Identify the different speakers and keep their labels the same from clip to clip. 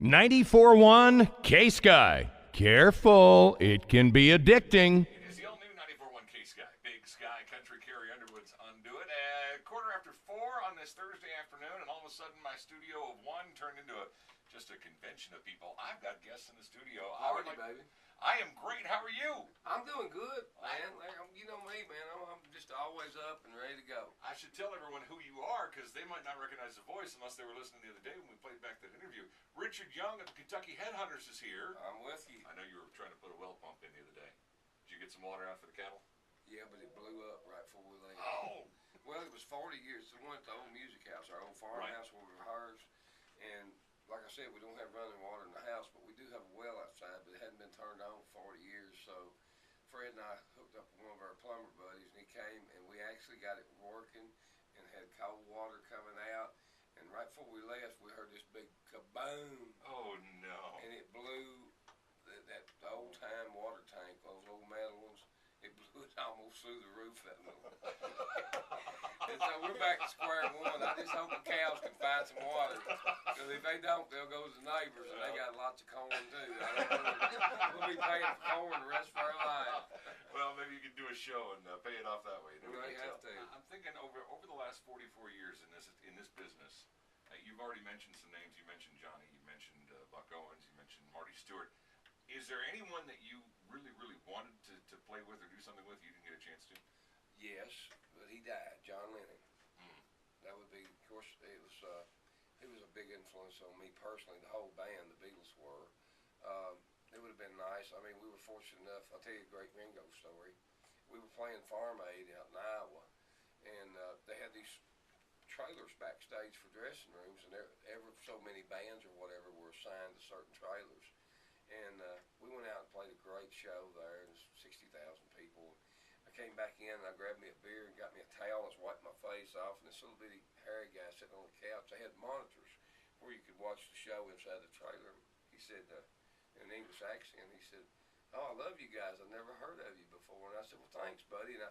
Speaker 1: 94.1 K-Sky. Careful, it can be addicting.
Speaker 2: It is the all-new 94.1 K-Sky. Big Sky Country Carry Underwood's Undo It. Quarter after 4 on this Thursday afternoon, and all of a sudden my studio of one turned into just a convention of people. I've got guests in the studio.
Speaker 3: How are you, baby?
Speaker 2: I am great. How are you?
Speaker 3: I'm doing good, man. You know me, man. I'm just always up and ready to go.
Speaker 2: I should tell everyone who you are because they might not recognize the voice unless they were listening the other day when we played back that interview. Richard Young of the Kentucky Headhunters is here.
Speaker 3: I'm with you.
Speaker 2: I know you were trying to put a well pump in the other day. Did you get some water out for the cattle?
Speaker 3: Yeah, but it blew up right before we left.
Speaker 2: Oh!
Speaker 3: Well, it was 40 years. We went to the old music house, our old farmhouse where we rehearsed. And like I said, we don't have running water in the house, but we do have a well outside, but it hadn't been turned on for 40 years. So Fred and I hooked up with one of our plumber buddies, and he came, and we actually got it working and had cold water coming out. And right before we left, we heard this big kaboom.
Speaker 2: Oh, no.
Speaker 3: And it blew that old-time water tank, those old metal ones. It blew it almost through the roof of them. And so we're back to square one. I just hope the cows can find some water. Because if they don't, they'll go to the neighbors, and they got lots of corn, too. We'll be paying for corn the rest of our life.
Speaker 2: Well, maybe you can do a show and pay it off that way.
Speaker 3: We may have to.
Speaker 2: I'm thinking over the last 44 years in this business, you've already mentioned some names. You mentioned Johnny. You mentioned Buck Owens. You mentioned Marty Stewart. Is there anyone that you really, really wanted to play with or do something with you didn't get a chance to?
Speaker 3: Yes, but he died, John Lennon. That would be, of course, he was a big influence on me personally, the whole band, the Beatles were. It would have been nice. I mean, we were fortunate enough. I'll tell you a great Ringo story. We were playing Farm Aid out in Iowa, and they had these trailers backstage for dressing rooms, and ever so many bands or whatever were assigned to certain trailers. And we went out and played a great show there, and 60,000 people. I came back in, and I grabbed me a beer and got me a towel. I was wiping my face off, and this little bitty hairy guy sitting on the couch. They had monitors where you could watch the show inside the trailer. He said, in an English accent, he said, "Oh, I love you guys. I've never heard of you before." And I said, "Well, thanks, buddy." And I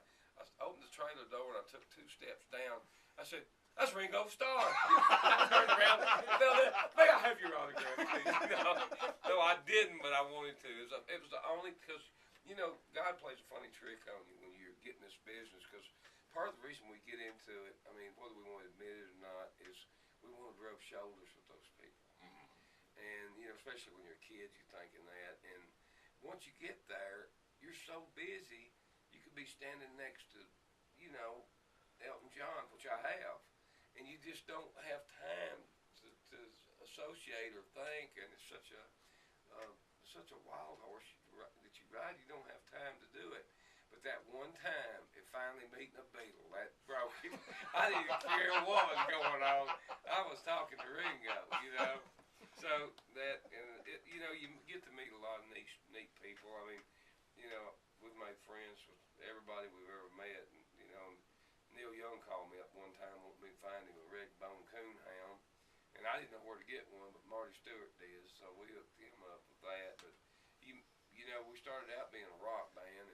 Speaker 3: opened the trailer door, and I took 2 steps down. I said, "That's Ringo Starr." I turned around, may I have your autograph, please? No, I didn't, but I wanted to. It was the only, because, you know, God plays a funny trick on you when you're getting this business, because part of the reason we get into it, I mean, whether we want to admit it or not, is we want to rub shoulders with those people. And, you know, especially when you're kids, you're thinking that. And once you get there, you're so busy, you could be standing next to, you know, Elton John, which I have, and you just don't have time to associate or think, and it's such a wild horse that you ride, you don't have time to do it. But that one time, it finally meeting a Beatle, that broke him. I didn't care what was going on. I was talking to Ringo, you know. So that, and it, you know, you get to meet a lot of neat people. I mean, you know, we've made friends with everybody we've ever met, and, you know, Neil Young called me up one time, wanted me to find him a red bone coonhound, and I didn't know where to get one, but Marty Stewart did, so we hooked him up with that. But you know, we started out being a rock band,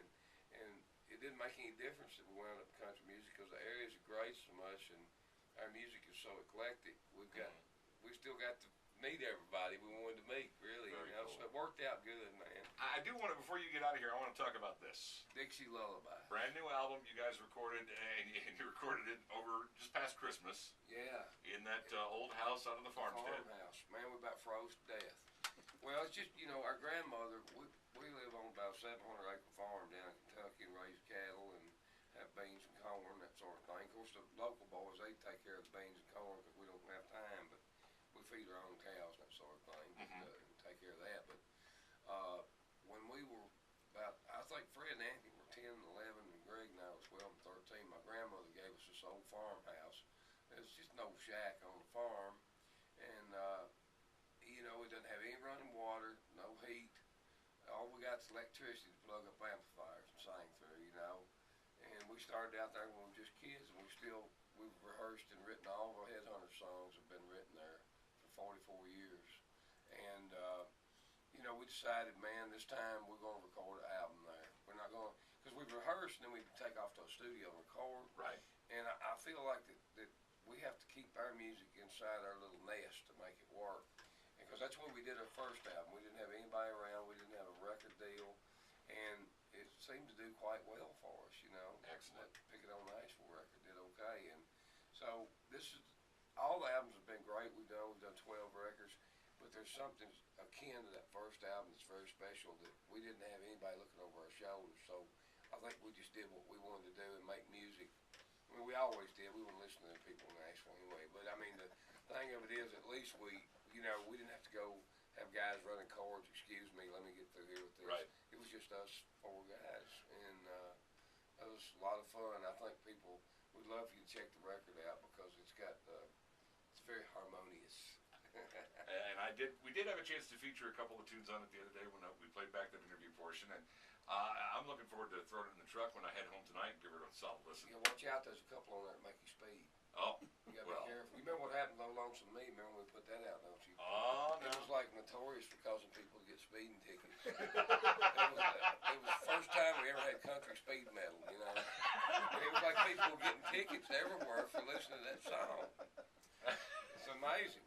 Speaker 3: and it didn't make any difference that we wound up country music because the areas are great so much, and our music is so eclectic. We still got to meet everybody we wanted to meet, really.
Speaker 2: Very
Speaker 3: you know,
Speaker 2: cool.
Speaker 3: so it worked out good, man.
Speaker 2: I do want to, before you get out of here, I want to talk about this.
Speaker 3: Dixie Lullaby.
Speaker 2: Brand new album you guys recorded, and you recorded it over just past Christmas.
Speaker 3: Yeah.
Speaker 2: In that old house out of the farmstead.
Speaker 3: Farmhouse. Man, we about froze to death. Well, it's just, you know, our grandmother, we live on about a 700-acre farm down in Kentucky and raise cattle and have beans and corn, that sort of thing. Of course, the local boys, they take care of the beans and corn because we don't have time, but we feed our own cows, that sort of thing, and take care of that. But when we were about, I think Fred and Anthony were 10 and 11, and Greg and I was 12 and 13, my grandmother gave us this old farmhouse. It was just an old shack on the farm, and, you know, it doesn't have any running water, no heat. All we got is electricity to plug up amplifiers and sing through, you know. And we started out there when we were just kids, and we've rehearsed and written all of our Headhunters songs have been written there for 44 years. And, you know, we decided, man, this time we're going to record an album there. We're not going to, because we rehearsed and then we take off to a studio and record.
Speaker 2: Right.
Speaker 3: And I feel like that we have to keep our music inside our little nest to make it work. Because that's what we did our first album. We didn't have anybody around. We didn't have a record deal, and it seemed to do quite well for us. You know,
Speaker 2: excellent.
Speaker 3: Pick It on the Nashville record did okay, and so this is all the albums have been great. We've done 12 records, but there's something akin to that first album that's very special that we didn't have anybody looking over our shoulders. So I think we just did what we wanted to do and make music. I mean, we always did. We wouldn't listen to people in Nashville anyway. But I mean, the thing of it is, at least we didn't have to go have guys running cards. Excuse me, let me get through here with this.
Speaker 2: Right.
Speaker 3: It was just us 4 guys, and it was a lot of fun. I think people would love for you to check the record out because it's got it's very harmonious.
Speaker 2: And we did have a chance to feature a couple of tunes on it the other day when we played back that interview portion, and I'm looking forward to throwing it in the truck when I head home tonight and give it a solid listen.
Speaker 3: Yeah, watch out. There's a couple on there that make you speed.
Speaker 2: Oh,
Speaker 3: You gotta be careful. You remember what happened to Lonesome Me? Remember when we put that out, don't you?
Speaker 2: Oh, no.
Speaker 3: It was like notorious for causing people to get speeding tickets. it was the first time we ever had country speed metal, you know. And it was like people were getting tickets everywhere for listening to that song. It's amazing.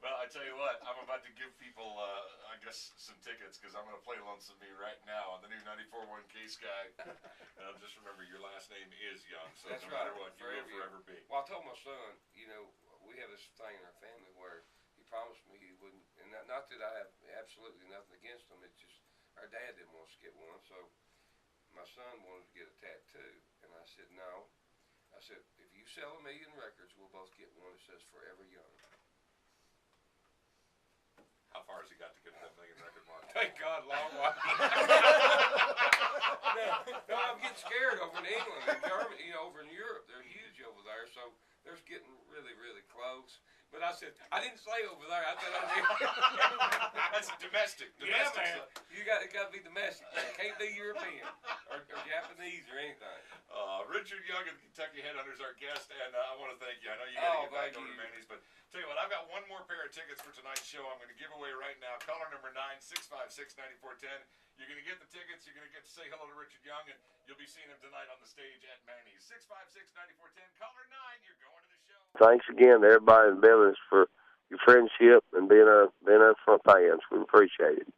Speaker 2: Well, I tell you what, I'm about to give people, I guess, some tickets because I'm going to play Lonesome Me right now on the new 94.1 K-Sky. And just remember, your last name is Young, so
Speaker 3: That's
Speaker 2: no matter
Speaker 3: right.
Speaker 2: what, you will forever be.
Speaker 3: Well, I told my son, you know, we have this thing in our family where he promised me he wouldn't, and not that I have absolutely nothing against him, it's just our dad didn't want us to get one, so my son wanted to get a tattoo, and I said, no. I said, if you sell 1 million records, we'll both get one that says Forever Young.
Speaker 2: How far has he got to get to that 1 million record mark?
Speaker 3: Thank God, long while. No, I'm getting scared over in England and Germany, you know, over in Europe. They're huge over there, so they're getting really, really close. But I said, I didn't say over there. I said I did.
Speaker 2: That's domestic.
Speaker 3: Yeah,
Speaker 2: Domestic.
Speaker 3: man. It got to be domestic. Man. It can't be European or Japanese or anything.
Speaker 2: Richard Young of the Kentucky Headhunters, our guest, and I want to thank you. I know you got to get back over to Manny's, but tell you what, I've got one more pair of tickets for tonight's show. I'm going to give away right now. Caller number 9-656-9410. You're going to get the tickets. You're going to get to say hello to Richard Young, and you'll be seeing him tonight on the stage at Manny's. 656-9410. Caller 9, you're going to the show.
Speaker 4: Thanks again to everybody in business for your friendship and being our fans. We appreciate it.